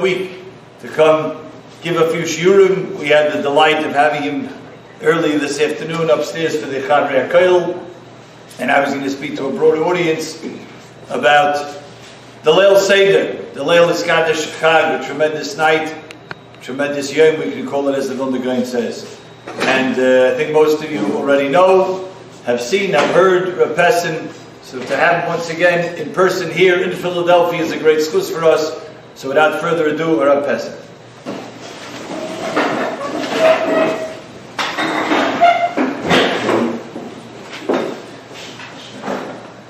week to come give a few shiurim. We had the delight of having him early this afternoon upstairs for the Chadrei HaKoil, and I was going to speak to a broader audience about the Leil Seder. The Leil is Kaddish Chag, a tremendous night, tremendous yom, we can call it, as the Vilna Gaon says. And I think most of you already know, have seen, have heard Reb Pesach. So to have him once again in person here in Philadelphia is a great schus for us. So without further ado, Reb Pesach.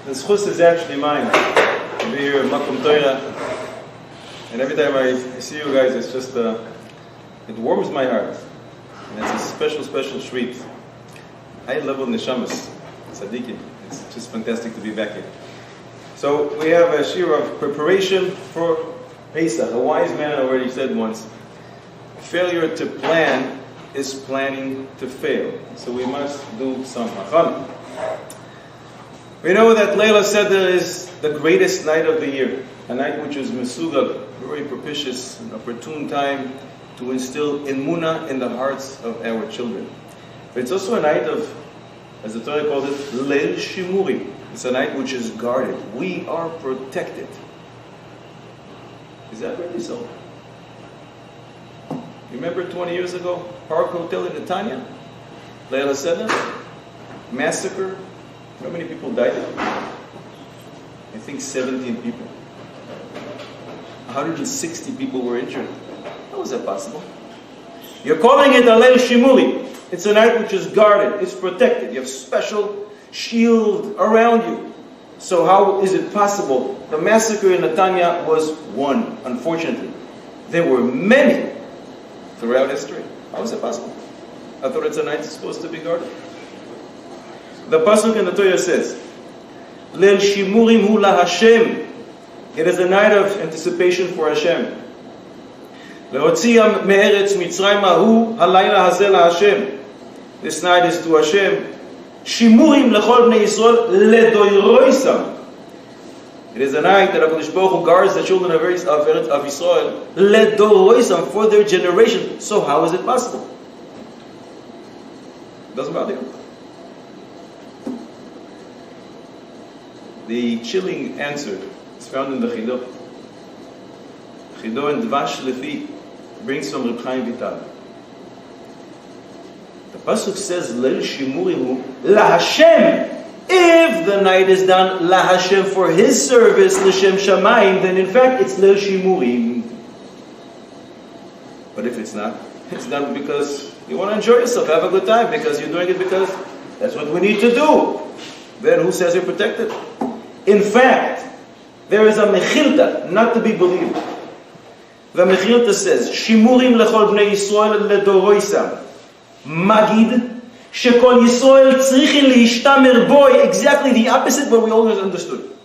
The schus is actually mine. To be here at Makom Torah. And every time I see you guys, it's just, it warms my heart. And it's a special, special treat. High level neshamas, tzaddikim. It's just fantastic to be back here. So we have a shir of preparation for Pesach. A wise man already said once, failure to plan is planning to fail. So we must do some hachana. We know that Leil Haseder is the greatest night of the year. A night which is mesugag, very propitious, an opportune time to instill emunah in the hearts of our children. But it's also a night of, as the Torah called it, Leil Shimuri. It's a night which is guarded. We are protected. Is that really so? Remember 20 years ago, Park Hotel in Netanya? Leil Haseder? Massacre? How many people died? I think 17 people. 160 people were injured. How is that possible? You're calling it a Leil Shimuri. It's a night which is guarded, it's protected. You have special shield around you. So how is it possible? The massacre in Netanya was one, unfortunately. There were many throughout history. How is it possible? I thought it's a night that's supposed to be guarded. The pasuk in the Torah says, Leil Shimurim hu la Hashem. It is a night of anticipation for Hashem. Le'otziam me'eretz Mitzrayim hu halayla hazeh laHashem. This night is to Hashem. Shimurim lechol bnei Yisrael ledoiroisam. It is a night that HaKadosh Baruch Hu guards the children of Yisrael ledoiroisam, for their generation. So how is it possible? It doesn't bother you. The chilling answer is found in the Chido. Chido and Dvash Lefi brings from Reb Chaim Vital. The pasuk says, Leil Shimurimu la Hashem. If the night is done la Hashem for His service, l'shem shamayim, then in fact it's Leil Shimurim. But if it's not, it's done because you want to enjoy yourself, have a good time, because you're doing it because that's what we need to do. Then who says you're protected? In fact, there is a mechilta, not to be believed. The mechilta says, Shimurim lechol bnei Yisrael ledoroisam. Magid, shekol Yisrael tzrichin lihishtamer boy. Exactly the opposite, but we always understood.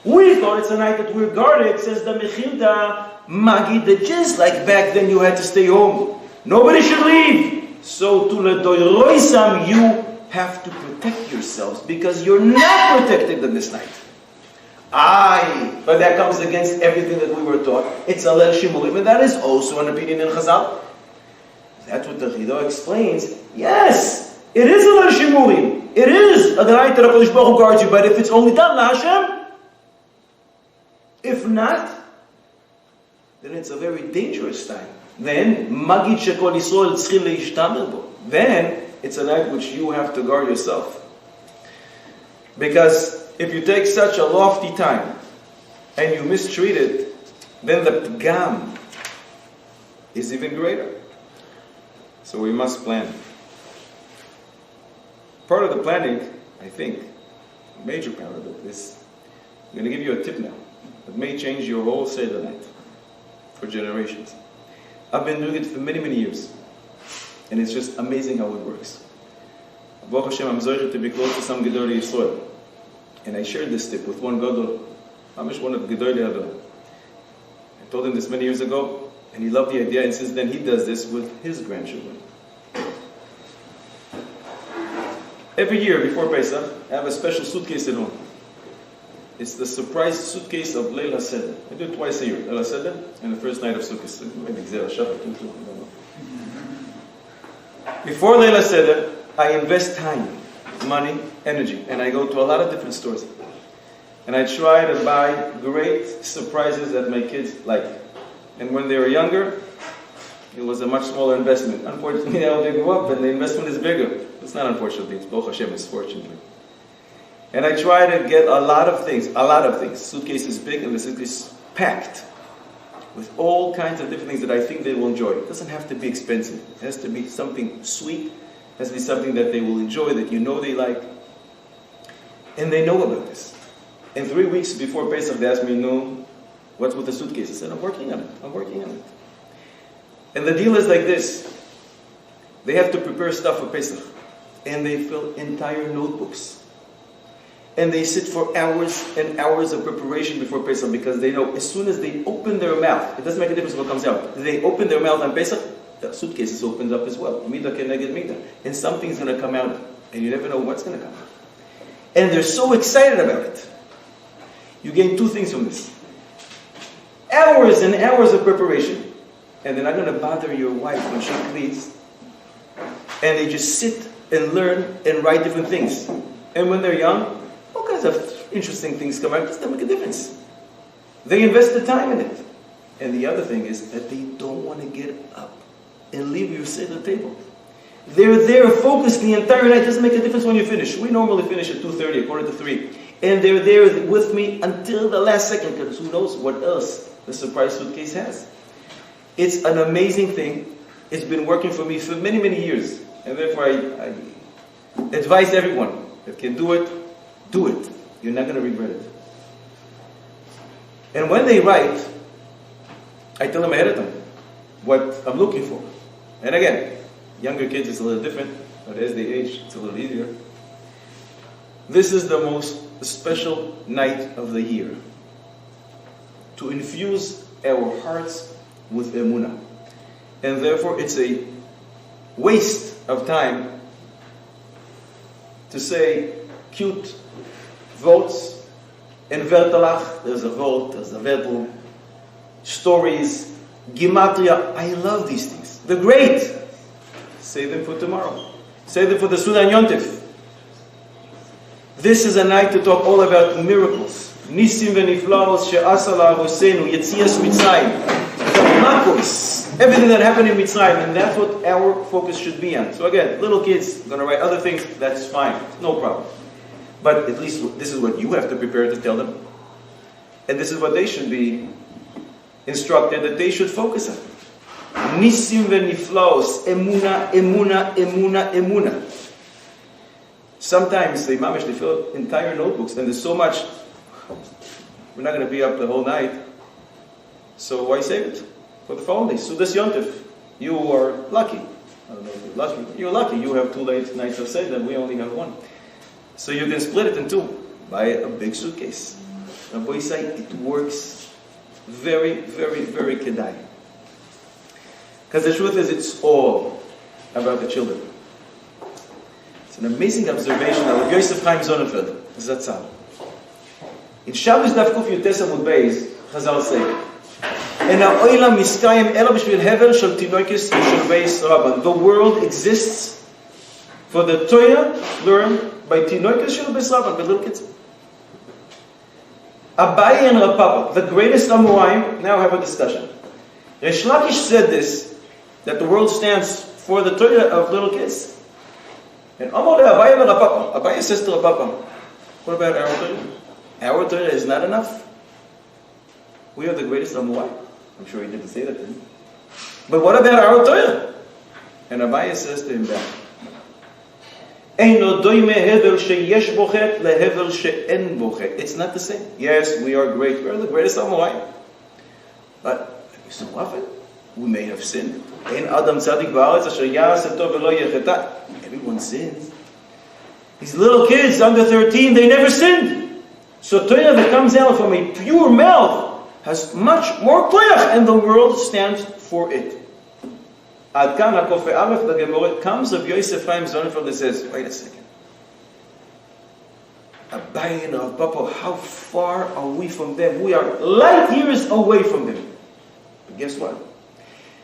We thought it's a night that we're guarded, says the mechilta. Magid, that just like back then you had to stay home. Nobody should leave. So to ledoroisam, you have to protect yourselves because you're not protected in this night. But that comes against everything that we were taught. It's a Leil Shimurim, and that is also an opinion in Chazal. That's what the Chido explains. Yes, it is a Leil Shimurim. It is a night that HaKadosh Baruch Hu guards you, but if it's only done la Hashem, if not, then it's a very dangerous time. Then, Magid Shekol Yisrael tzrichin leishtamer bo. Then, it's a night which you have to guard yourself. Because if you take such a lofty time and you mistreat it, then the pgam is even greater. So we must plan. Part of the planning, I think, a major part of it is, I'm going to give you a tip now that may change your whole Seder night for generations. I've been doing it for many, many years, and it's just amazing how it works. Baruch Hashem, I'm zocher to be close to some Gedolei Yisrael. And I shared this tip with one Gadol, Amish, one of Gedolei Hador. I told him this many years ago, and he loved the idea, and since then he does this with his grandchildren. Every year before Pesach, I have a special suitcase at home. It's the surprise suitcase of Leil Haseder. I do it twice a year, Leil Haseder and the first night of Sukkot. Maybe Gzera Shabbat too, I don't know. Before Leil Haseder, I invest time, money, energy, and I go to a lot of different stores. And I try to buy great surprises that my kids like. And when they were younger, it was a much smaller investment. Unfortunately, now they grew up and the investment is bigger. It's not unfortunately, it's Baruch Hashem, it's fortunately. And I try to get a lot of things. Suitcase is big and the suitcase is packed with all kinds of different things that I think they will enjoy. It doesn't have to be expensive. It has to be something sweet. It has to be something that they will enjoy, that you know they like. And they know about this. And 3 weeks before Pesach, they asked me, no, what's with the suitcase? I said, I'm working on it. And the deal is like this. They have to prepare stuff for Pesach. And they fill entire notebooks. And they sit for hours and hours of preparation before Pesach because they know as soon as they open their mouth, it doesn't make a difference what comes out. They open their mouth on Pesach, the suitcase is opened up as well. Midah keneged midah. And something's going to come out. And you never know what's going to come out. And they're so excited about it. You gain two things from this. Hours and hours of preparation. And they're not going to bother your wife when she cleans. And they just sit and learn and write different things. And when they're young, all kinds of interesting things come out. It doesn't make a difference. They invest the time in it. And the other thing is that they don't want to get up and leave your Seder table. They're there focused the entire night. It doesn't make a difference when you finish. We normally finish at 2:30, 2:45. And they're there with me until the last second, because who knows what else the surprise suitcase has. It's an amazing thing. It's been working for me for many, many years. And therefore I advise everyone that can do it, do it. You're not going to regret it. And when they write, I tell them ahead of time what I'm looking for. And again, younger kids it's a little different, but as they age, it's a little easier. This is the most special night of the year to infuse our hearts with emunah. And therefore it's a waste of time to say cute votes and vertelach. There's a vote, there's a vertel, stories, gematria. I love these things. They're great. Save them for tomorrow. Save them for the Sudan Yontif. This is a night to talk all about miracles. Nisim v'niflaos she'asa la'avosenu, Yetzias Mitzrayim, Makos, everything that happened in Mitzrayim, and that's what our focus should be on. So again, little kids going to write other things, that's fine, no problem. But at least this is what you have to prepare to tell them. And this is what they should be instructed that they should focus on. Nisim v'niflaos, emuna, emuna, emuna, emuna. Sometimes they fill up entire notebooks, and there's so much. We're not going to be up the whole night, so why save it for the following day? Sudas Yontif. You are lucky. I don't know if you're lucky. You're lucky. You have 2 late nights of Seder. We only have 1, so you can split it in 2. Buy a big suitcase. Rabbi say it works very, very, very kedai. Because the truth is, it's all about the children. It's an amazing observation of Yosef Chaim Sonnenfeld, Zatzal. In Shabbos Daf Kuf Yutes Amud Beis, Chazal say, "En ha'olam miskayim ela b'shvil hevel shel tinoikis shel beis rabban." The world exists for the Torah learned by tinoikis shel beis rabban, by little kids. Abaye and Rav Papa, the greatest Amoraim, now have a discussion. Resh Lakish said this, that the world stands for the Torah of little kids. And Amor Abaye and Rav Papa. Abaye says to Rav Papa, what about our Torah? Our Torah is not enough. We are the greatest Amoraim. I'm sure he didn't say that to him. But what about our Torah? And Abaye says to him back, it's not the same. Yes, we are great. We are the greatest Amoraim. But so often, we may have sinned. Everyone sins. These little kids under 13, they never sinned. So Torah that comes out from a pure mouth has much more koyach, and the world stands for it. Ad kan HaKofe Aleph, the Gemara comes of Yosef Chaim Sonnenfeld that says, wait a second. Abayin of Papa, how far are we from them? We are light years away from them. But guess what?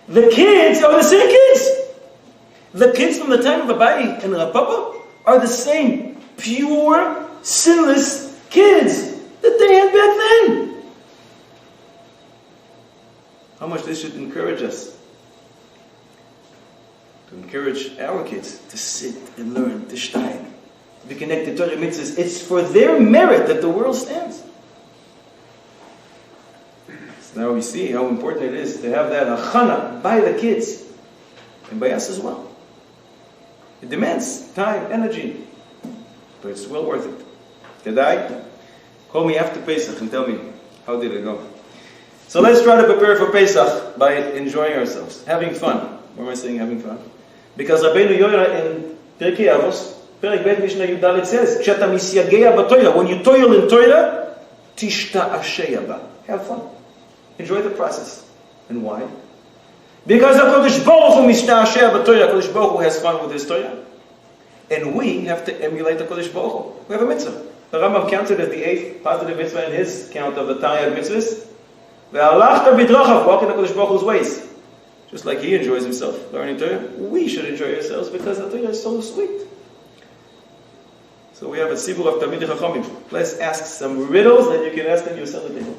The kids are the same kids. The kids from the time of Abayi and Rav Papa are the same pure, sinless kids that they had back then. How much this should encourage us. To encourage our kids to sit and learn, to shtaim, to be connected to Torah mitzvahs. It's for their merit that the world stands. So now we see how important it is to have that achana by the kids and by us as well. It demands time, energy, but it's well worth it. Kedai, call me after Pesach and tell me how did it go. So let's try to prepare for Pesach by enjoying ourselves, having fun. Why am I saying having fun? Because Rabbeinu Yoira in Pirkei Avos, Perek Bet Mishnah Yudalit says, "Kshata misyageya b'Torah." When you toil in Torah, tishta'asheya ba. Have fun. Enjoy the process. And why? Because HaKadosh Baruch Hu mishta'asheya b'Torah. HaKadosh Baruch Hu has fun with His Torah. And we have to emulate HaKadosh Baruch Hu. We have a mitzvah. The Rambam counted as the 8th positive mitzvah in his count of the Taryag mitzvahs. Ve'alachta b'drachav, walk in HaKadosh Baruch Hu's ways. Just like he enjoys himself learning Torah, we should enjoy ourselves because the Torah is so sweet. So we have a sibur of Talmidei Chachamim. Let's ask some riddles that you can ask them yourself at the table.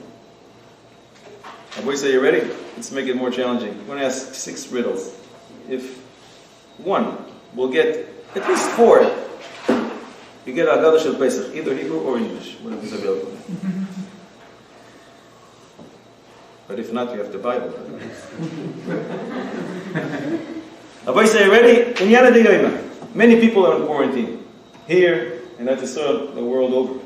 Boys, say you ready? Let's make it more challenging. I'm going to ask 6 riddles. If one will get at least 4, you get Haggadah Shel Pesach, either Hebrew or English, whatever is available. But if not, you have the Bible. Boys, say you ready? Many people are in quarantine. Here, and at the world over.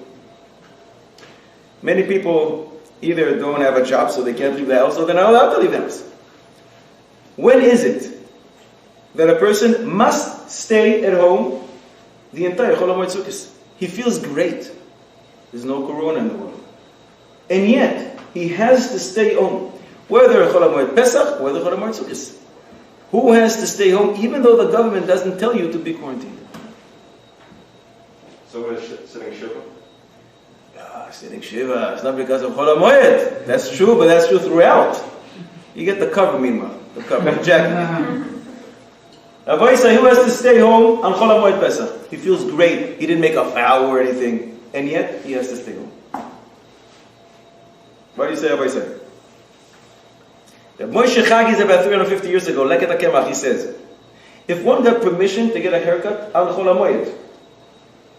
Many people either don't have a job so they can't leave the house or they're not allowed to leave the house. When is it that a person must stay at home the entire Chol HaMoed Sukkos? He feels great. There's no corona in the world. And yet, he has to stay home. Whether Chol HaMoed Pesach, whether Chol HaMoed Sukkos. Who has to stay home even though the government doesn't tell you to be quarantined? So we're sitting Shiva? Sitting Shiva, it's not because of Chol HaMoed. That's true, but that's true throughout. You get the cover meanwhile. The cover, the jacket. Rabbi say, who has to stay home on Chol HaMoed Pesach? He feels great. He didn't make a vow or anything. And yet, he has to stay home. What do you say, Rabbi say? The Moshe Chag is about 350 years ago. Leket HaKemach, he says, if one got permission to get a haircut on Chol HaMoed,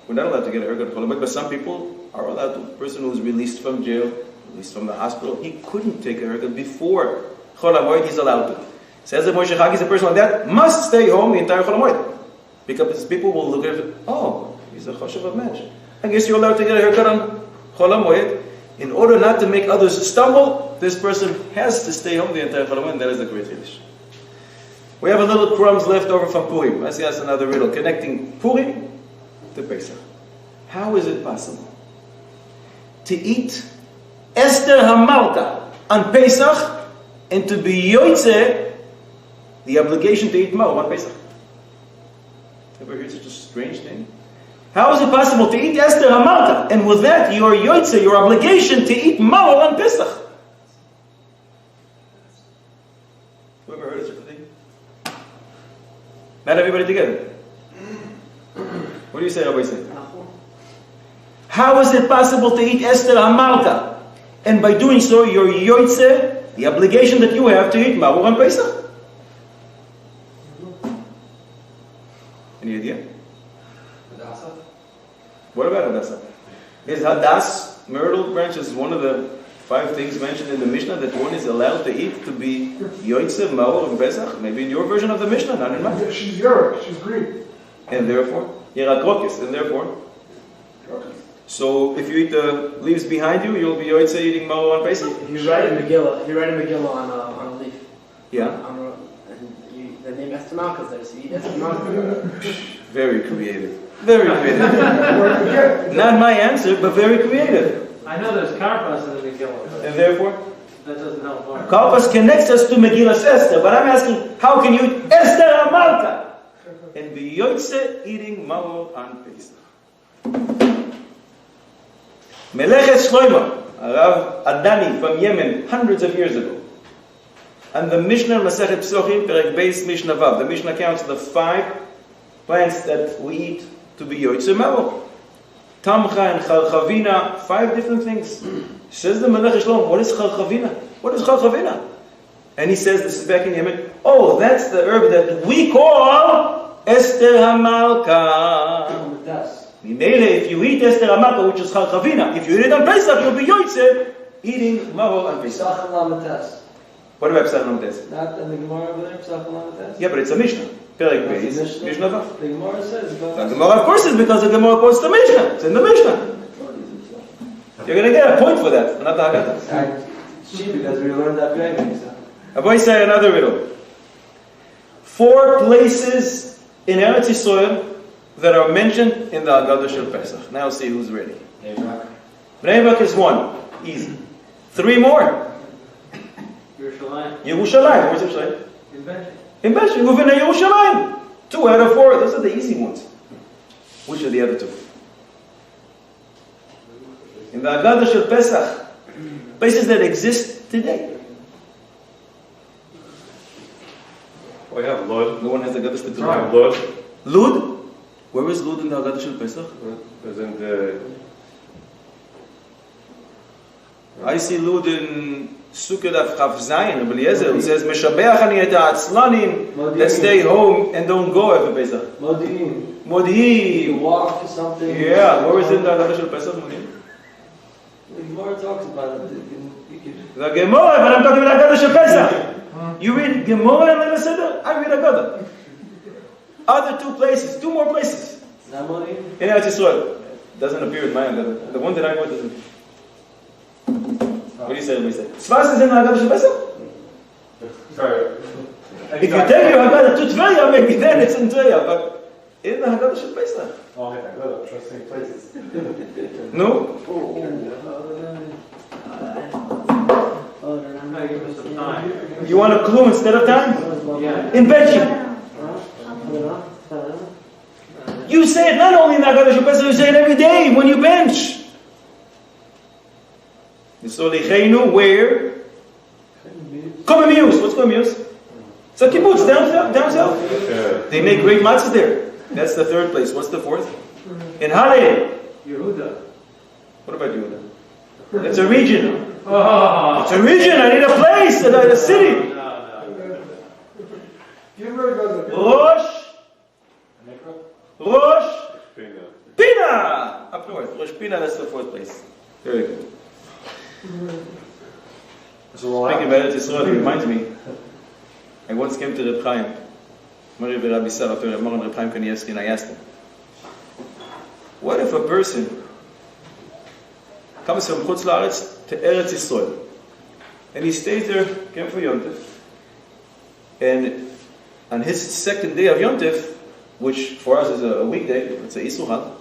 we're not allowed to get a haircut on Chol HaMoed, but some people are allowed to. A person who was released from jail, released from the hospital, he couldn't take a haircut before Chol HaMoed, he's allowed to. Says that Moshe Chag is a person like that, must stay home the entire Chol HaMoed. Because people will look at it, oh, he's a choshev of match. I guess you're allowed to get a haircut on Chol HaMoed. In order not to make others stumble, this person has to stay home the entire Chol HaMoed, and that is the great Kiddush. We have a little crumbs left over from Purim. Let's ask another riddle, connecting Purim to Pesach. How is it possible to eat Esther HaMalka on Pesach and to be yoytze the obligation to eat Ma'or on Pesach? Ever heard such a strange thing? How is it possible to eat Esther HaMalka and with that your yoytze, your obligation to eat Ma'or on Pesach? Who ever heard of such a thing? Not everybody together. What do you say, Rabbi say? How is it possible to eat Esther HaMalka and by doing so your yoytze, the obligation that you have to eat Ma'or on Pesach? Any idea? Hadassah? What about Hadassah? Is Hadass, myrtle branches, one of the 5 things mentioned in the Mishnah that one is allowed to eat to be yoytze Ma'or on Pesach? Maybe in your version of the Mishnah, not in mine. She's Europe, she's green. And therefore, Yerakrokis, and therefore. So if you eat the leaves behind you, you'll be yoytze eating Ma'or on Pesach? You write a Megillah on a leaf. Yeah. The name Esther Malka's there, so you eat Esther Malka. Very creative. Very creative. Not my answer, but very creative. I know there's Karpas in the Megillah. And therefore? That doesn't help. Karpas connects us to Megillah Esther, but I'm asking, how can you eat Esther HaMalka and be yoytze eating Ma'or on Pesach? Melechet Shloima, Rav Adani from Yemen, hundreds of years ago. And the Mishnah Masechet Psochim, Perek Beis Mishnah Vav. The Mishnah counts the 5 plants that we eat to be Yotzei Maro. Tamcha and Charchavina, 5 different things. Says the Melech Shlomo, what is Charchavina? What is Charchavina? And he says, this is back in Yemen, oh, that's the herb that we call Esther HaMalka. If you eat Esther HaMalka, which is Charchavina, if you eat it on Pesach, you'll be Yotzei eating Maro on Pesach. What about Pesach Lametes? Not in the Gemara over there, Pesach Lametes? Yeah, but it's a Mishnah. Perek Beis, Mishnah Vav. The Gemara says. The Gemara, of course, is because the Gemara quotes the Mishnah. It's in the Mishnah. You're going to get a point for that, not the Haggadah. It's cheap because we learned that Greg. I want to say another riddle. 4 places in Eretz Yisrael that are mentioned in the Haggadah Shel Pesach. Now see who's ready. Bnei Brak is 1. Easy. 3 more. Yerushalayim. Where's Yerushalayim? In Bench. Within Yerushalayim. 2 out of 4. Those are the easy ones. Which are the other 2? In the Haggadah Shel Pesach. Places that exist today. We have Lud. No one has Haggadah Shel Right. Pesach. Lud. Lud? Where is Lud in the Haggadah Shel Pesach? Isn't the... I see Lud in Sukkot of Chav Zayin, Rabbi Eliezer, who says, Meshabeach ani et ha'atzlanim that stay home and don't go after Pesach. Modi'in. Modi'in. You walk to something. Yeah, where is it in the Haggadah Shel Pesach? Modi'in? The Gemara talks about it. The Gemara, but I'm talking about Haggadah Shel Pesach. You read Gemara and Leil Haseder? I read Haggadah. Other 2 places, 2 more places. Not Modi'in? In Eretz Yisrael. Doesn't appear in my Haggadah. The one that I wrote doesn't. What do you say? Tzvas is in the Haggadah Shel Pesach? Sorry. If you take your Haggadah to Tveria, maybe then it's in Tveria, but in the Haggadah Shel Pesach. Oh, yeah, good. Interesting places. No? You want a clue instead of time? Yeah. In Benching. You say it not only in the Haggadah Shel Pesach, you say it every day when you bench. Yisolichenu, where? Komemius. What's Komemius? It's a kibbutz down south. They make great matzah there. That's the 3rd place. What's the 4th? In Leil. Yehuda. What about Yehuda? It's a region. It's a region. I need a place, a city. Rosh. Pina. Up north. Rosh Pina, that's the 4th place. Very good. Speaking about Eretz Yisrael, it reminds me, I once came to Reb Chaim, Rabbi Sarah, Reb Chaim Kanievsky, and I asked him, what if a person comes from Chutz La'aretz to Eretz Yisrael, and he stays there, came for Yom Tov, and on his 2nd day of Yom Tov, which for us is a weekday, it's a Isur Chag,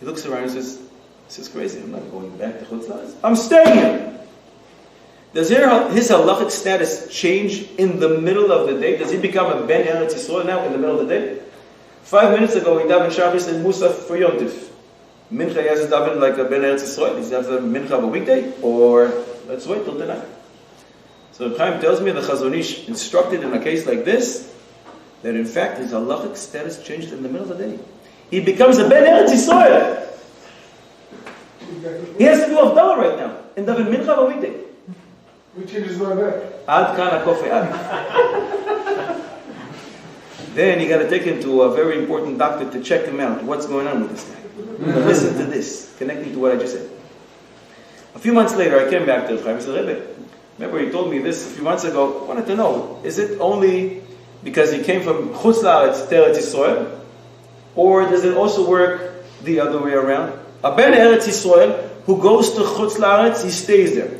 he looks around and says, this is crazy, I'm not going back to Chutz La'aretz. I'm staying here. Does his halachic status change in the middle of the day? Does he become a Ben Eretz Yisrael now in the middle of the day? 5 minutes ago, he davened Shabbos and Musaf for Yom Tov. Mincha, he has to daven like a Ben Eretz Yisrael. He has to Mincha of a weekday, or let's wait till tonight. So Reb Chaim tells me the Chazon Ish instructed in a case like this, that in fact his halachic status changed in the middle of the day. He becomes a Ben Eretz Yisrael. He has to do Havdalah right now, and daven Mincha of a weekday. Which is not back. Ad kana kofe ad. Then you got to take him to a very important doctor to check him out. What's going on with this guy? Listen to this, connecting to what I just said. A few months later, I came back to Reb Chaim and said, Rebbe, remember he told me this a few months ago. I wanted to know, is it only because he came from Chutz La'aretz to Eretz Yisrael, or does it also work the other way around? A Ben Eretz Yisrael who goes to Chutz La'aretz, he stays there.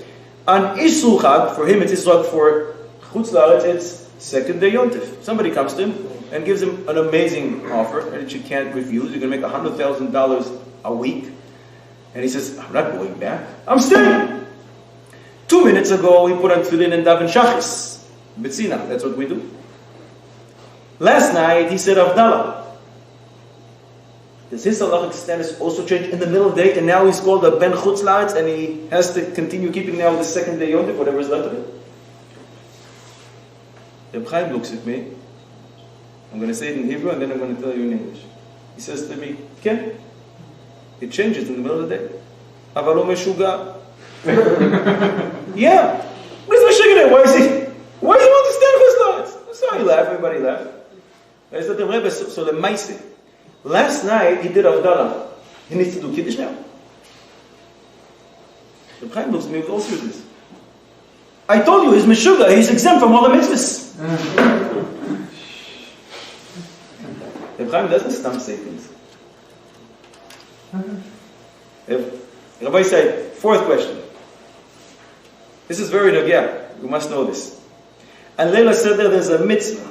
On Isur Chag, for him it's Isur Chag, for Chutz La'aretz it's 2nd day Yom Tov. Somebody comes to him and gives him an amazing offer that you can't refuse. You're going to make $100,000 a week. And he says, I'm not going back. I'm staying. 2 minutes ago, we put on tefillin and daven shachis. B'tzina, that's what we do. Last night, he said Havdalah. Does his halachic status also change in the middle of the day, and now he's called a ben chutz la'aretz, and he has to continue keeping now the second day yontif, whatever is left of it? Reb Chaim looks at me. I'm going to say it in Hebrew, and then I'm going to tell you in English. He says to me, Ken, it changes in the middle of the day. Avalo meshuga. Yeah. What is Meshuggah? Why does he want to stand for his la'aretz? So he laughed, everybody laughed. I said to the Rebbe, so the Maisi. Last night he did Avdallah. He needs to do Kiddush now. The Chaim looks at me with all seriousness. I told you, he's Meshuggah, he's exempt from all the mitzvahs. The Chaim doesn't stump say things. Rabbi said, fourth question. This is very nagya. You must know this. On Leil Haseder there's a mitzvah,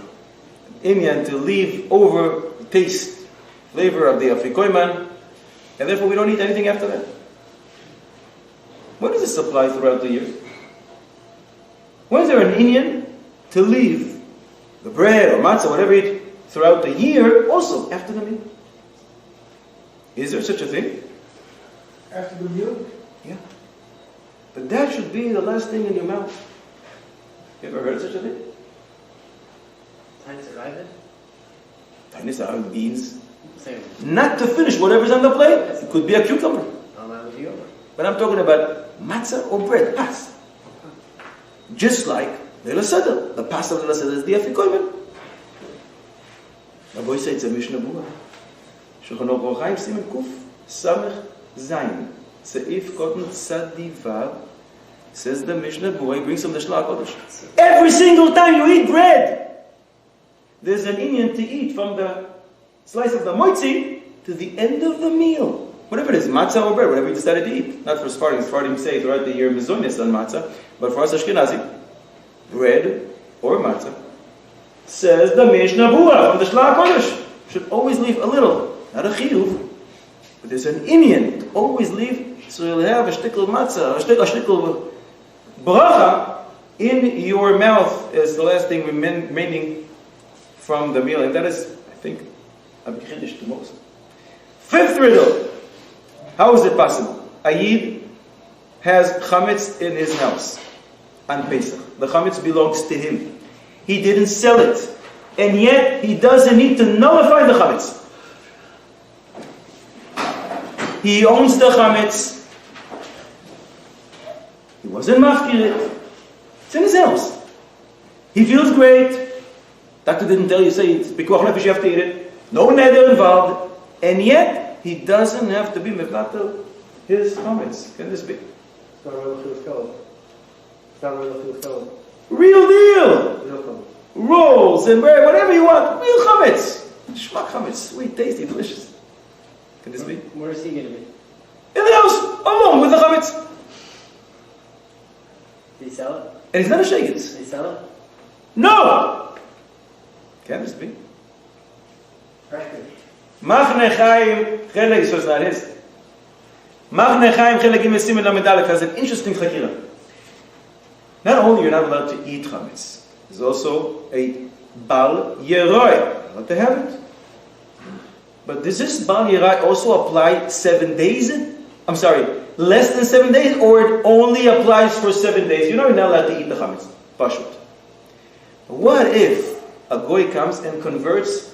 inyan, to leave over taste, flavor of the afikoyman, and therefore we don't eat anything after that. When does this apply throughout the year? When is there an inyan to leave the bread or matzah, whatever you eat, throughout the year, also after the meal? Is there such a thing? After the meal? Yeah. But that should be the last thing in your mouth. You ever heard of such a thing? Time to arrive it? Tainis are beans. Same. Not to finish whatever's on the plate. It could be a cucumber. I'll let it be over. But I'm talking about matzah or bread, pasta. Just like Leil Haseder. The pasta of Leil Haseder is the afikoyman. The boy said it's a Mishnah Bura. Shulchan Aruch Chaim Siman Kuf Samech Zayin Seif Kotten Tzadi Vav. Says the Mishnah Bura. He brings from the Shlach Kodesh. Every single time you eat bread, there's an inyan to eat from the slice of the moitzi to the end of the meal. Whatever it is, matzah or bread, whatever you decided to eat. Not for Sfardim. Sfardim say throughout the year mezonis on matzah, but for us Ashkenazi, bread or matzah. Says the Mishnah Bura from the Shlach Kodesh. Should always leave a little, not a chiyuv, but there's an inyan to always leave, so you'll have a shtickle matzah, a shtickle bracha in your mouth as the last thing remaining from the meal, and that is, I think, a b'chiddush to most. Fifth riddle. How is it possible? A Yid has chametz in his house on Pesach. The chametz belongs to him. He didn't sell it, and yet he doesn't need to nullify the chametz. He owns the chametz. He wasn't mafkir it. It's in his house. He feels great. Doctor didn't tell you, say it's pikuach nefesh, you have to eat it. No neder involved, and yet he doesn't have to be mevatel his chametz. Can this be? It's not real food color. It's not real food color. Real deal. Real color. Rolls and bread, whatever you want. Real chametz. Shmak chametz. Sweet, tasty, delicious. Can this be? Where is he going to be? In the house, alone with the chametz. Did he sell it? And he's not a shegitz. Did he sell it? No! Can this be? Record. Machne Chaim, Chelek, so it's not his. Machne Chaim, Chelek, Gimel Simen Lamed Aleph has an interesting chakira. Not only you're not allowed to eat chametz, there's also a Bal Yeroi. Allowed to have it. But does this Bal Yeroi also apply 7 days? I'm sorry, less than 7 days, or it only applies for 7 days? You know you're not allowed to eat the chametz. Pashut. What if a goy comes and converts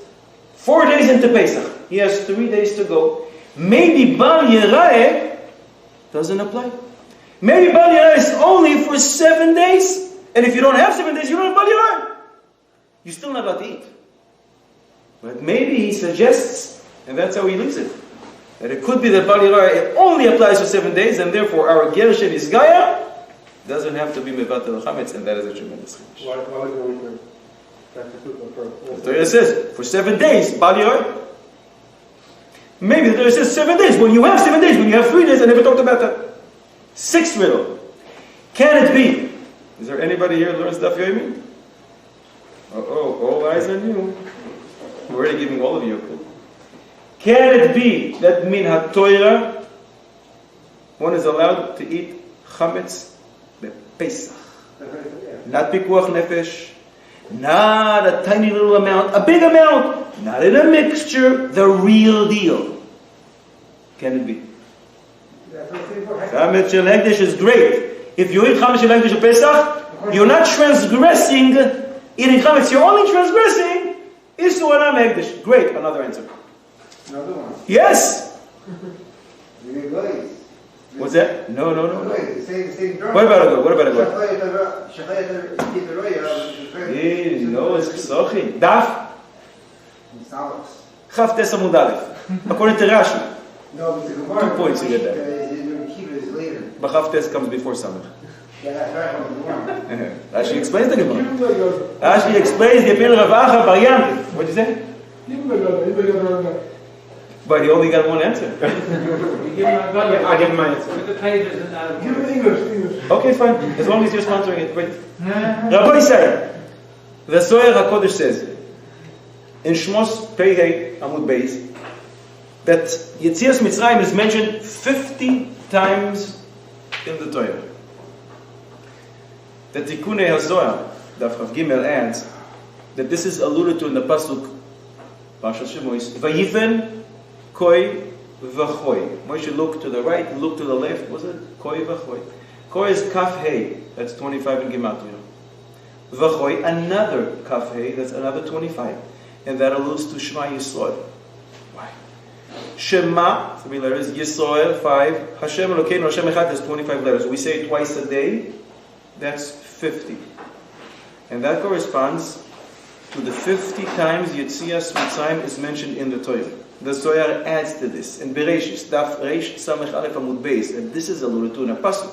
4 days into Pesach? He has 3 days to go. Maybe Bal Yeroi doesn't apply. Maybe Bal Yeroi is only for 7 days. And if you don't have 7 days, you don't have Bal Yeroi. You're still not allowed to eat. But maybe he suggests, and that's how he leaves it, that it could be that Bal Yeroi only applies for 7 days, and therefore our Gersh and Isgaya doesn't have to be Mevatel Chametz, and that is a tremendous chiddush. Why would you return? That's the food The Torah says, for 7 days, Bal Yeroi. Maybe the Torah says 7 days. When you have 7 days, when you have 3 days, I never talked about that. Sixth riddle. Can it be? Is there anybody here who learns Daf Yomi? All eyes on you. I'm already giving all of you a clue. Can it be that min ha-Torah, one is allowed to eat chametz be-Pesach? Not pikuach nefesh, not a tiny little amount, a big amount, not in a mixture, the real deal. can it be? That's what I'm saying for Chametz shel hekdesh is great. If you eat chametz shel hekdesh of Pesach, you're not transgressing eating chametz. You're only transgressing isur anam hekdesh. Great, another answer. Another one. Yes. The glaze. What's that? No. The same drum. What about a goat? What about a goat? No, it's psochi. Daf. Chaf tes amud aleph. According to Rashi, No, but the Gemara. 2 points you get that. Is later. but chaf tes comes before samach. Yeah, that's right. Rashi explains the Gemara. Give him the God. Rashi explains the Pil Ravacha variant. What did you say? Give him the God. Give him the God. But you only got one answer. You give him a God. I give him my answer. With the pages and that. Give him English. Okay, fine. As long as you're sponsoring it. Wait. Rabbi said, the Zohar HaKodesh says, in Shmos Pei Amud Beis, that Yetzias Mitzrayim is mentioned 50 times in the Torah. The Tikunei HaZohar, Daf Chav Gimel, adds that this is alluded to in the pasuk Parshas Shemois, Vayifen Koi V'Choi. Moshe looked to the right, looked to the left. Was it Koi V'Choi? Koi is Kaf Hei, that's 25 in Gematria. V'Choi, another Kaf Hei, that's another 25. And that alludes to Shema Yisrael. Why? Shema, 3 letters, Yisrael, 5. Hashem Elokeinu, Hashem Echad, that's 25 letters. We say it twice a day, that's 50. And that corresponds to the 50 times Yetzias Mitzrayim is mentioned in the Torah. The Zohar adds to this. In Bereshis, Daf Reish Samech Aleph Amud Beis, and this is alluded to in a pasuk.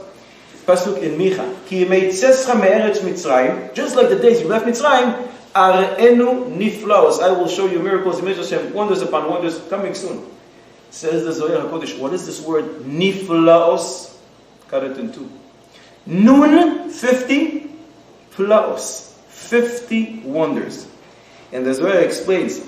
Pasuk in Micha. Ki yimeitzecha me'eretz Mitzrayim, just like the days you left Mitzrayim, Ar'enu niflaos. I will show you miracles, images, wonders upon wonders, coming soon. Says the Zohar HaKodesh. What is this word niflaos? Cut it in 2. Nun, 50, plaos, 50 wonders. And the Zohar explains,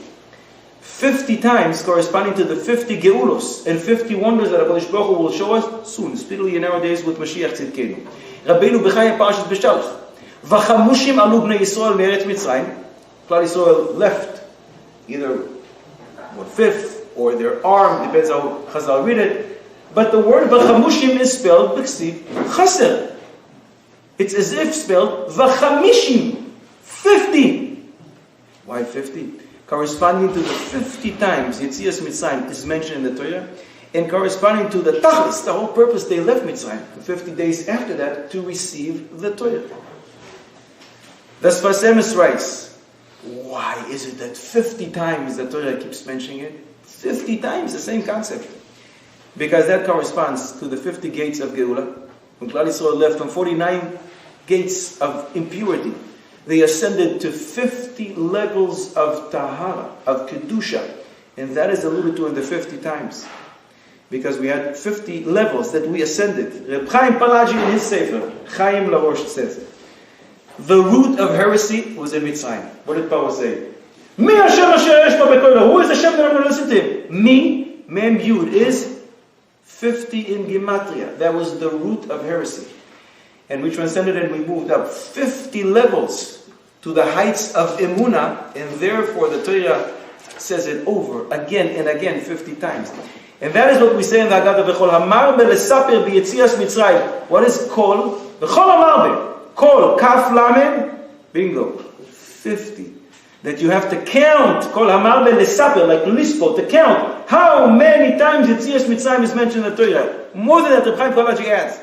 50 times corresponding to the 50 geulos and 50 wonders that HaKadosh Baruch Hu will show us soon, speedily in our days with Mashiach Tzidkenu. Rabbeinu B'chai Parashat B'Shalach. V'chamushim alu bnei Yisrael me'eretz Mitzrayim. Klal Yisrael left either 1/5 or their arm, depends how Chazal read it. But the word v'chamushim is spelled b'ksiv chaser. It's as if spelled v'chamishim, 50. Why 50? Corresponding to the 50 times Yetzias Mitzrayim is mentioned in the Torah, and corresponding to the tachlis, the whole purpose they left Mitzrayim, for 50 days after that, to receive the Torah. The Sfas Emes writes, why is it that 50 times the Torah keeps mentioning it? 50 times, the same concept. Because that corresponds to the 50 gates of Geula. When Klal Yisrael left from 49 gates of impurity, they ascended to 50 levels of Tahara, of Kedusha. And that is alluded to in the 50 times. Because we had 50 levels that we ascended. Reb Chaim Palagi in his Sefer, Chaim Larosh says, the root of heresy was in Mitzrayim. What did Paul say? Mi Hashem asher yesh ba bekoilo. Who is Hashem that I'm going to listen to him? Mi, Mem Yud, is 50 in Gematria. That was the root of heresy. And we transcended and we moved up 50 levels to the heights of Emunah, and therefore the Torah says it over again and again 50 times. And that is what we say in the Haggadah, V'chol hamarbe lesaper b'yetzias Mitzrayim. What is kol? V'chol hamarbe. Kol, kaf lamed, bingo, 50. That you have to count, kol hamarbe lesaper, like lispo, to count how many times Yetzias Mitzrayim is mentioned in the Torah. More than that, the Chaim Palagi adds.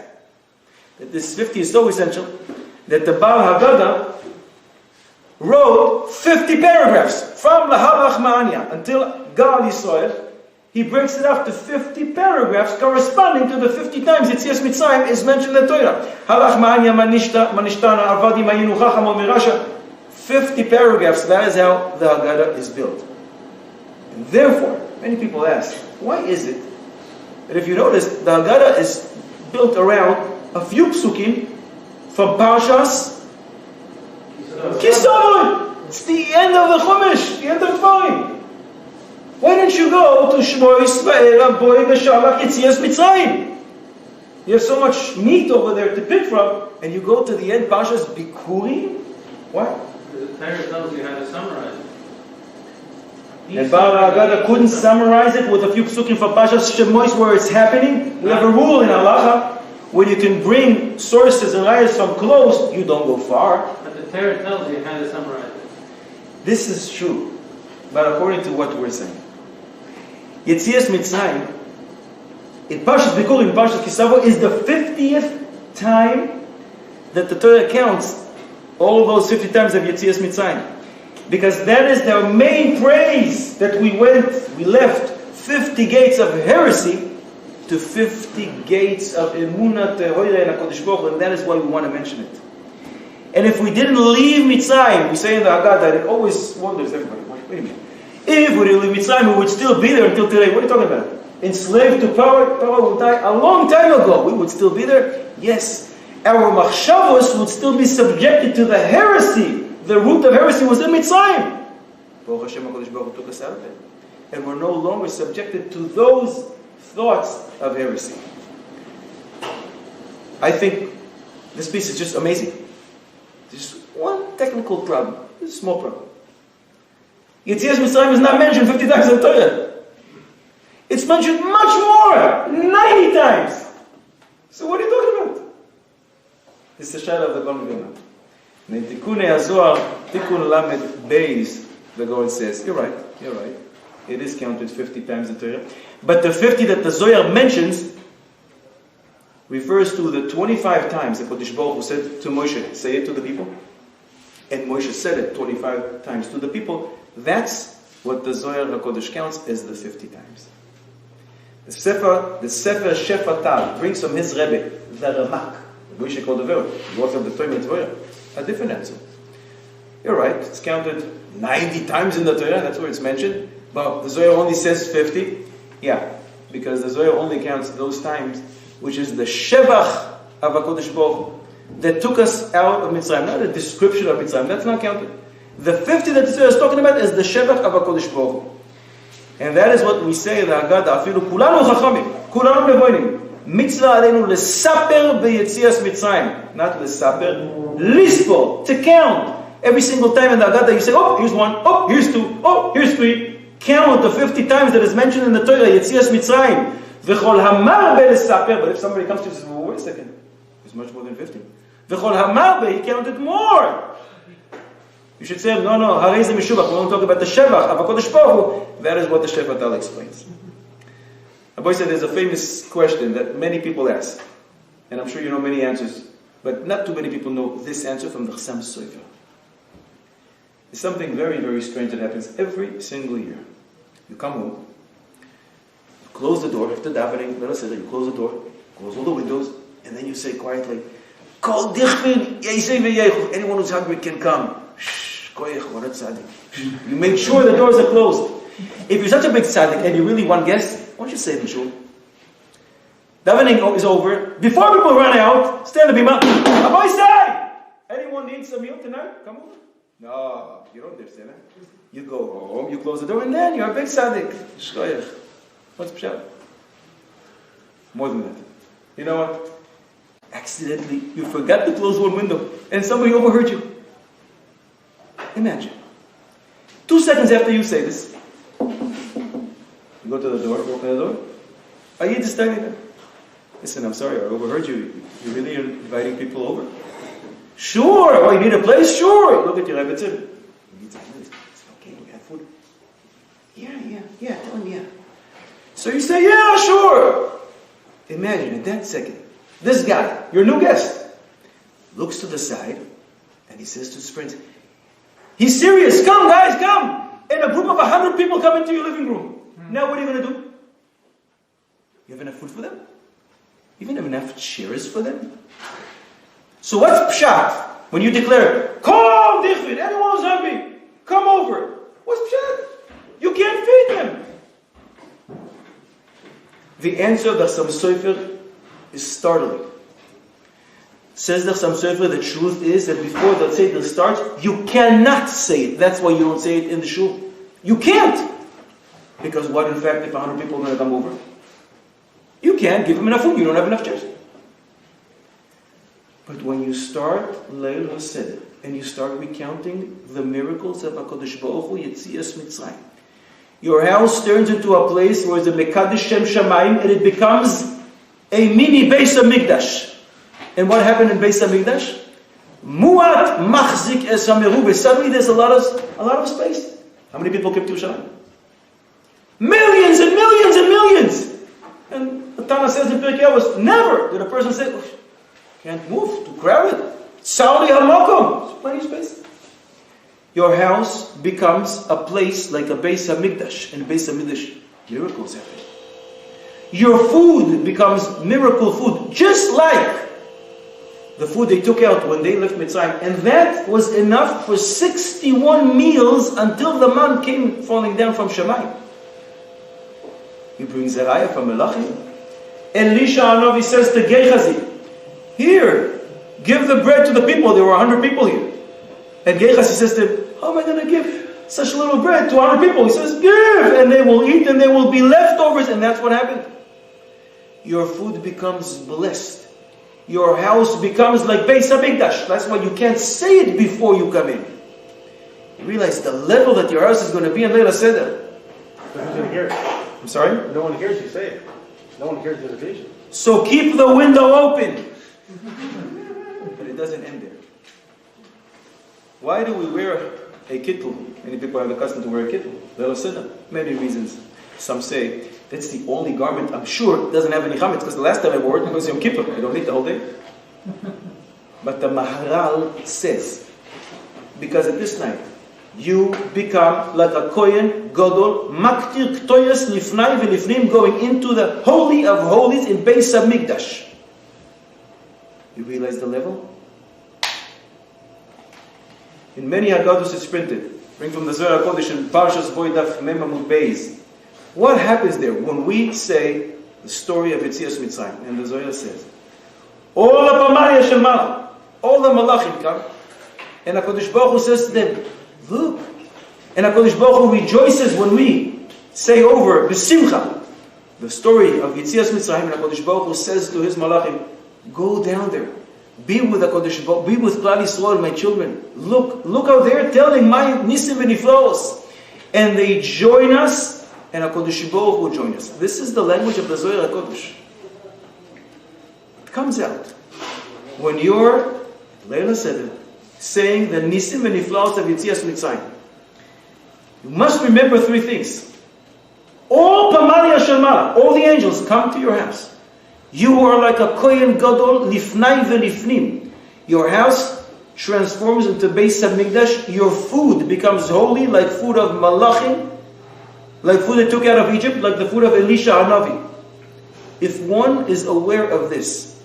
That this 50 is so essential that the Baal Haggadah wrote 50 paragraphs from Lahalach Ma'anya until Gal Yisrael. He breaks it up to 50 paragraphs corresponding to the 50 times Yetzias Mitzrayim is mentioned in the Torah. Halach Ma'anya Manishtana Avadi Mayinu Chacham Mirasha. 50 paragraphs, that is how the Haggadah is built. And therefore, many people ask, why is it that if you notice, the Haggadah is built around a few psukim from Parshas Kisavon. It's the end of the Chumash, the end of Dvarim. Why don't you go to Shmois Va'era Boi B'Shalach Yetzias Mitzrayim? You have so much meat over there to pick from, and you go to the end Parshas Bikurim? Why? The Torah tells you how to summarize it. And Baal HaAgada couldn't summarize it with a few psukim from Pashas Shemois where it's happening. We have a rule in Halacha, when you can bring sources and ayahs from close, you don't go far. But the Torah tells you how to summarize it. This is true, but according to what we're saying. Yetzias Mitzrayim, in Pashas Bikurim, Pashas Kisavo, is the 50th time that the Torah counts all of those 50 times of Yetzias Mitzrayim. Because that is their main praise, that we left 50 gates of heresy to 50 gates of Emunah, Tehoira, and HaKadosh Baruch Hu, and that is why we want to mention it. And if we didn't leave Mitzrayim, we say in the Haggadah, it always wonders everybody, wait a minute. If we didn't leave Mitzrayim, we would still be there until today. What are you talking about? Enslaved to Paro would die a long time ago. We would still be there? Yes. Our machshavos would still be subjected to the heresy. The root of heresy was in Mitzrayim. Baruch Hashem, HaKadosh Baruch Hu took us out of it. And we're no longer subjected to those thoughts of heresy. I think this piece is just amazing. Just one technical problem. It's a small problem. Yetzias Mitzrayim is not mentioned 50 times in the Torah. It's mentioned much more, 90 times. So what are you talking about? This is the shadow of the Gaon Vilna. In Tikkun HaZohar, Tikkun Lamed Beis, the Gaon says, you're right. It is counted 50 times in Torah. But the 50 that the Zohar mentions refers to the 25 times that Kodesh Baruch Hu said to Moshe, say it to the people. And Moshe said it 25 times to the people. That's what the Zohar HaKodesh counts as the 50 times. The Sefer Shefatal brings from his Rebbe, the Ramak, Moshe Kodever, the author of the Torah Mitzvah, a different answer. You're right, it's counted 90 times in the Torah, that's where it's mentioned, but the Zohar only says 50. Yeah, because the Zohar only counts those times, which is the Shevach of HaKodesh Baruch Hu, that took us out of Mitzrayim, not a description of Mitzrayim, that's not counted. The 50 that the Zohar is talking about is the Shevach of HaKodesh Baruch Hu. And that is what we say in the Haggadah, afilu kulanu chachamim, kulanu nevoinim, mitzvah aleinu lesaper beyetzias Mitzrayim, not lesaper, lispo, to count. Every single time in the Haggadah you say, oh, here's one, oh, here's two, oh, here's three. Count the 50 times that is mentioned in the Torah, Yetzias Mitzrayim. V'chol hamarbe lesaper, but if somebody comes to you and says, well, wait a second, there's much more than 50. V'chol hamarbe, he counted more. You should say, no, harei ze mishubach, we don't talk about the Shevach of HaKadosh Baruch Hu. That is what the Shefatal explains. Abba said there's a famous question that many people ask, and I'm sure you know many answers, but not too many people know this answer from the Chassam Sofer. It's something very, very strange that happens every single year. You come home, you close the door, after davening, let us say that you close the door, close all the windows, and then you say quietly, Kol dichvin, yeisei v'yechuv, anyone who's hungry can come. Shh, koyech, what a tzaddik. You make sure the doors are closed. If you're such a big tzaddik and you really want guests, why don't you say it in shul? Davening is over. Before people run out, stand the bima. Abba say, anyone needs a meal tonight? Come over. No, you don't dare say that. You go home, you close the door, and then you're a big tzaddik. Shkoyach. What's pshat? More than that. You know what? Accidentally, you forgot to close one window, and somebody overheard you. Imagine. 2 seconds after you say this, you go to the door, open the door. Are you just standing there? Listen, I'm sorry, I overheard you. You really are inviting people over? Sure. Oh, you need a place? Sure. Look at your Rebbe. You need some place. It's okay. We have food. Yeah. Tell him, yeah. So you say, yeah, sure. Imagine at that second, this guy, your new guest, looks to the side and he says to his friends, he's serious. Come, guys, come. And a group of 100 people come into your living room. Now what are you going to do? You have enough food for them? You even have enough chairs for them? So what's pshat when you declare, Kol dichvin, anyone who's hungry, come over. What's pshat? You can't feed them. The answer of the Chassam Sofer is startling. Says the Chassam Sofer, the truth is that before the Seder starts, you cannot say it. That's why you don't say it in the shul. You can't. Because what, in fact, if 100 people are going to come over? You can't give them enough food. You don't have enough chairs. But when you start Leil Haseder, and you start recounting the miracles of HaKadosh Baruch Hu, Yetzias Mitzrayim, Your house turns into a place where it's a Mekadesh Shem Shamayim, and it becomes a mini Beis HaMikdash. And what happened in Beis HaMikdash? Muat machzik es hamerube. Suddenly there's a lot of space. How many people came to Yerushalayim? Millions and millions and millions. And the Tana says in Pirkei Avos, never did a person say, oh, can't move, too crowded. Saudi HaMakom. There's plenty of space. Your house becomes a place like a Beis HaMikdash. And Beis HaMikdash, miracles happen. Your food becomes miracle food, just like the food they took out when they left Mitzrayim. And that was enough for 61 meals until the man came falling down from Shemayim. He brings a raya from Melachim. Elisha Hanavi says to Gehazi, here, give the bread to the people. There were 100 people here. And Gehazi says to him, how am I going to give such little bread to 100 people? He says, give, and they will eat, and there will be leftovers. And that's what happened. Your food becomes blessed. Your house becomes like Beis HaMikdash. That's why you can't say it before you come in. You realize the level that your house is going to be in Leil Haseder. No one's going to hear it. I'm sorry? No one hears you say it. No one hears the invitation. So keep the window open. But it doesn't end there. Why do we wear a kittel? Many people have the custom to wear a kittel. Leil Haseder. Many reasons. Some say that's the only garment, I'm sure, doesn't have any chametz, because the last time I wore it was Yom Kippur. I don't need the whole day. But the Maharal says, because at this night, you become like a Kohen Gadol, maktir k'toyas lifnai v'lifnim, going into the Holy of Holies in Beis HaMikdash. You realize the level? In many Haggadot it's printed. Bring from the Zohar HaKodesh in Parshas Bo Daf Mem Amud Beis. What happens there when we say the story of Yetzias Mitzrayim? And the Zohar says, all the Pamalia Shemala, all the Malachim come, and HaKadosh Baruch Hu says to them, look. And HaKadosh Baruch Hu rejoices when we say over B'simcha, the story of Yetzias Mitzrayim, and HaKadosh Baruch Hu says to his Malachim, go down there. Be with HaKadosh Baruch Hu, be with Klal Yisrael, my children. Look how they're telling my Nisim and Niflos. And they join us, and HaKadosh Baruch Hu join us. This is the language of the Zohar HaKodesh. It comes out when you're Leil Haseder saying the Nisim and Niflaos of Yetzias Mitzrayim. You must remember three things. All Pamali Hashem, all the angels come to your house. You are like a Kohen Gadol, Lifnai Velifnim. Your house transforms into Beis HaMikdash. Your food becomes holy, like food of Malachim, like food they took out of Egypt, like the food of Elisha Hanavi. If one is aware of this,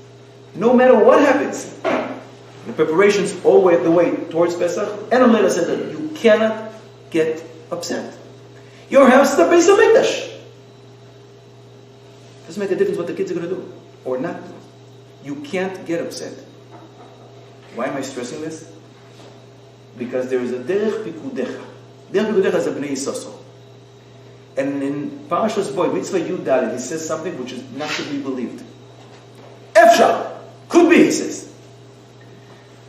no matter what happens, the preparations all the way towards Pesach, and on Leil Haseder, you cannot get upset. Your house is the Beis HaMikdash. Doesn't make a difference what the kids are going to do or not do. You can't get upset. Why am I stressing this? Because there is a derech pikudecha. Derech pikudecha is a bnei Yisrael. And in Parashas Bo, Mitzvah Yud Dalet, he says something which is not to be believed. Efshar, could be, he says.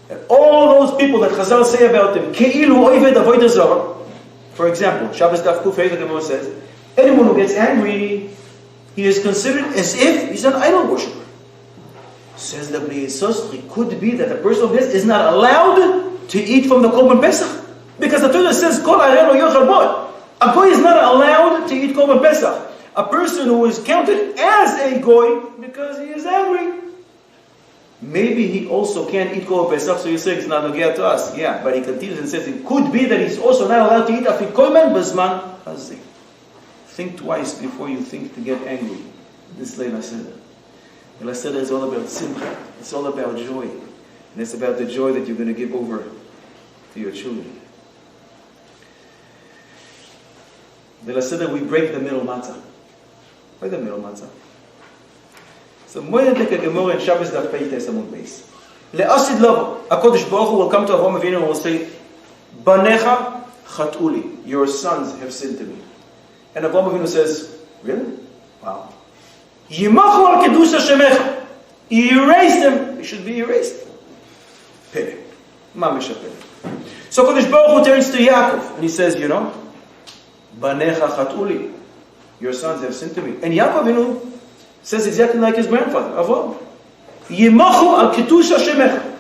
And all those people that Chazal say about them, Ke'ilu oived avodah zarah. For example, Shabbos Daf Kuf Hey, the Gemara says, anyone who gets angry, he is considered as if he's an idol worshiper. Says the Bnei Yisrael, it could be that a person of this is not allowed to eat from the Korban Pesach. Because the Torah says, Kol Arelo Yochal Bo. A goy is not allowed to eat Korban Pesach. A person who is counted as a goy because he is angry. Maybe he also can't eat Korban Pesach, so you say it's not nogea to us. Yeah, but he continues and says it could be that he's also not allowed to eat afikomen bezman hazeh. Think twice before you think to get angry. This Leil Haseder. Leil Haseder is all about simcha. It's all about joy. And it's about the joy that you're going to give over to your children. Leil Haseder, we break the middle matzah. Why the middle matzah? So, Moed Leka Gemara in Shabbos Daf Pei Tes Amud Beis. Le'asid Lavo, HaKadosh Baruch Hu will come to Avraham Avinu and will say, Banecha chatuli, your sons have sinned to me. And Avraham Avinu says, really? Wow. Yimachu al kedusha shemecha. He erased them. They should be erased. Pele. Mamisha pele. So HaKadosh Baruch Hu turns to Yaakov and he says, you know, Banecha chatuli. Your sons have sinned to me. And Yaakov Avinu says exactly like his grandfather, Avraham. Yimachu al kedusha shemecha.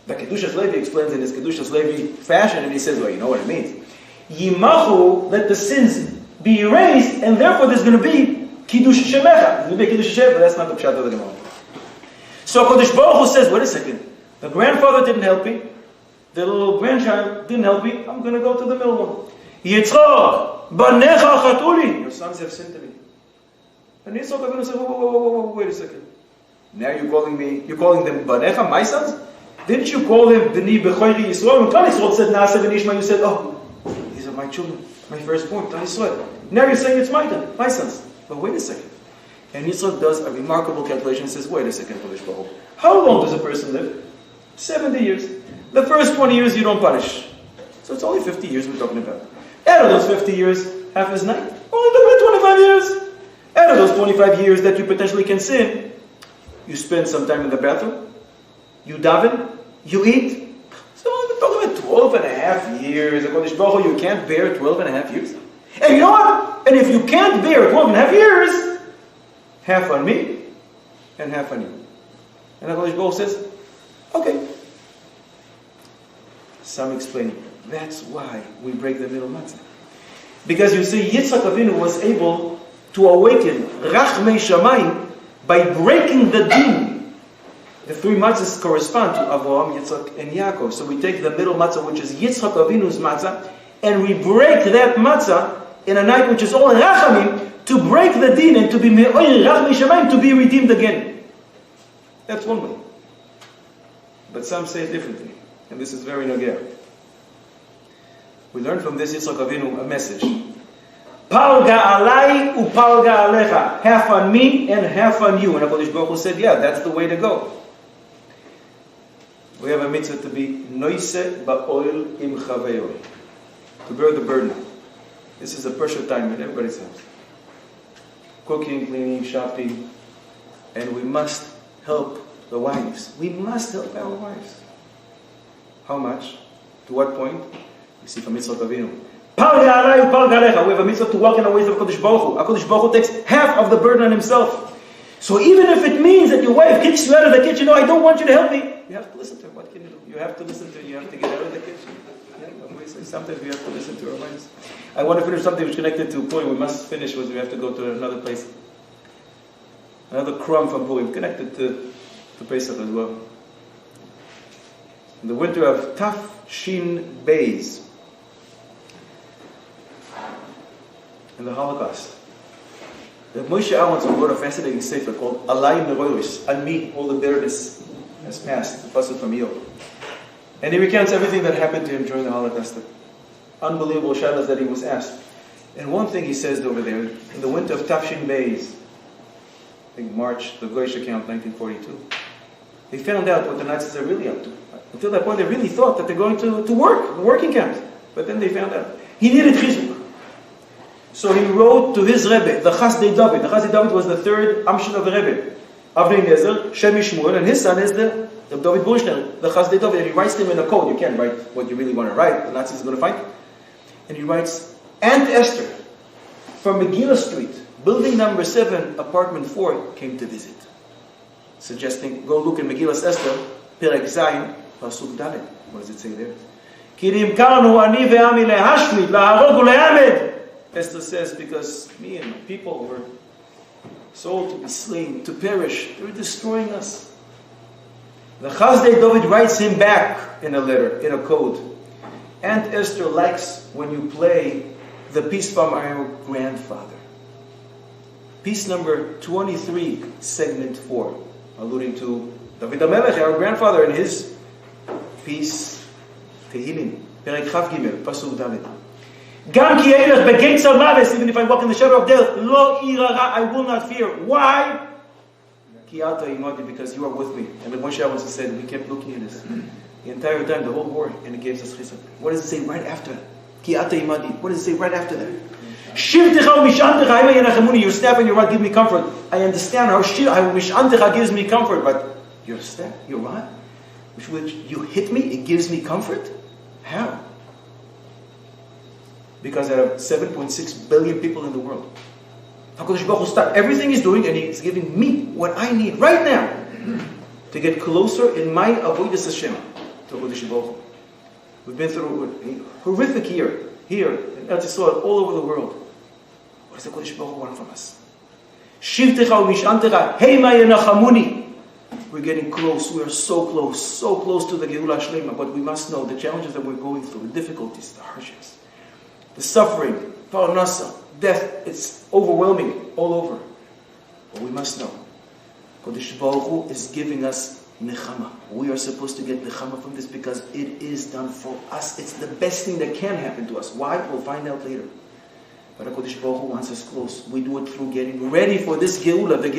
The Kedushas Levi explains in his Kedushas Levi fashion, and he says, well, you know what it means. Yimachu, let the sins be erased, and therefore there's going to be Kiddush Shemecha. There's going to be Kiddush Shemecha, but that's not the pshat of the Gemara. So Kodesh Baruch Hu says, wait a second. The grandfather didn't help me. The little grandchild didn't help me. I'm going to go to the middle one. Yitzchak, banecha chatuli. Your sons have sinned to me. And Yitzchak Avinu said, whoa, wait a second. Now you're calling them banecha, my sons? Didn't you call them B'ni B'choyri Yisrael? When Klal Yisrael said Na'aseh v'nishma, you said, oh, these are my children, my firstborn, Klal Yisrael. Now you're saying it's my sons. But wait a second. And Yitzchak does a remarkable calculation and says, wait a second, Kodesh Baruch Hu. How long does a person live? 70 years. The first 20 years you don't punish. So it's only 50 years we're talking about. Out of those 50 years, half is night. Only talking about 25 years. Out of those 25 years that you potentially can sin, you spend some time in the bathroom, you daven, you eat. So we're talking about 12 and a half years. Kodesh Baruch Hu, you can't bear 12 and a half years. And you know what? And if you can't bear 12 and a half years, half on me and half on you. And Kodesh Baruch Hu says, okay. Some explain, that's why we break the middle matzah. Because you see, Yitzchak Avinu was able to awaken Rachmei Shamayim by breaking the din. The three matzahs correspond to Avraham, Yitzchak, and Yaakov. So we take the middle matzah, which is Yitzchak Avinu's matzah, and we break that matzah in a night which is all in Rachamim, to break the din and to be Me'oyer Rachmei Shamayim, to be redeemed again. That's one way. But some say it differently. And this is very nogea. We learn from this Yitzchak Avinu a message. Palga alai upalga alecha. Half on me and half on you. And HaKadosh Baruch Hu said, yeah, that's the way to go. We have a mitzvah to be noise ba'oil im chaveyo. To bear the burden. This is a pressure time in everybody's house. Cooking, cleaning, shopping. And we must help the wives. We must help our wives. How much? To what point? We see from Yitzchak Avinu. We have a mitzvah to walk in the ways of HaKadosh Baruch Hu. HaKadosh Baruch Hu takes half of the burden on himself. So even if it means that your wife kicks you out of the kitchen, no, I don't want you to help me. You have to listen to her. What can you do? You have to listen to her. You have to get out of the kitchen. Sometimes we have to listen to our wives. I want to finish something which is connected to Purim. We must finish because we have to go to another place. Another crumb from Purim, connected to Pesach as well. In the winter of Taf Shin Beis, in the Holocaust, the Moshe Aharonson wrote a fascinating sefer called Alai Meroiris, on me, all the bitterness has passed, the passage from Yom. And he recounts everything that happened to him during the Holocaust, the unbelievable shadows that he was asked. And one thing he says over there, in the winter of Taf Shin Beis, I think March, the Goyish account, 1942, they found out what the Nazis are really up to. Until that point, they really thought that they're going to work, working camps. But then they found out. He needed chizuk. So he wrote to his Rebbe, the Haseder David. The Haseder David was the third Amshel of the Rebbe. Avnei Nezer, Shemi Shmuel, and his son is the David Burshner, the Haseder David. And he writes them in a code. You can't write what you really want to write. The Nazis are going to find it. And he writes, Aunt Esther, from Megillah Street, building number 7, apartment 4, came to visit. Suggesting, go look in Megillah Esther, Perek Zayin, Pasuk Dalet. What does it say there? Ki nimkarnu ani ve'ami lehashmid, laharog ule'amed. Esther says, because me and my people were sold to be slain, to perish. They were destroying us. The Haseder David writes him back in a letter, in a code. Aunt Esther likes when you play the piece from our grandfather. Piece number 23, segment 4, alluding to David HaMelech, our grandfather, and his piece, Tehillim, Perek Chav Gimel, Pasuk Dalet. Gam ki eilech begates of maves, even if I walk in the shadow of death, lo irara, I will not fear. Why? Ki ata imadi, because you are with me. And the Moshe Aharonson said, we kept looking at this the entire time, the whole war, and it gives us chizuk. What does it say right after that? Ki ata imadi. What does it say right after that? Shivtecha u'mishantecha ha'ima yenachemuni. Your staff and your rod give me comfort. I understand how mishantecha gives me comfort, but your staff, your rod, which you hit me, it gives me comfort? How? Because there are 7.6 billion people in the world. HaKadosh Baruch Hu stopped everything he's doing and he's giving me what I need right now to get closer in my avodas Hashem to HaKadosh Baruch Hu. We've been through a horrific year here in Eretz Yisrael, all over the world. What does HaKadosh Baruch Hu want from us? Shivtecha u'mishantecha heima yenachamuni. We're getting close. We are so close to the Geula Shlema. But we must know the challenges that we're going through, the difficulties, the hardships, the suffering, parnasa, death. It's overwhelming all over. But we must know, Kodesh Baruch Hu is giving us nechama. We are supposed to get nechama from this because it is done for us. It's the best thing that can happen to us. Why? We'll find out later. But HaKadosh Baruch Hu wants us close. We do it through getting ready for this Geula, the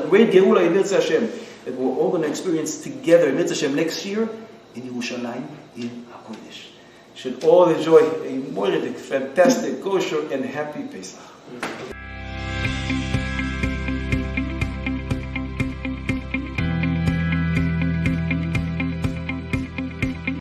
great Geula in Mitzvah Hashem, that we're all going to experience together in Mitzvah Hashem next year in Yerushalayim, in HaKodesh. Should all enjoy a moiridik, fantastic, kosher, and happy Pesach.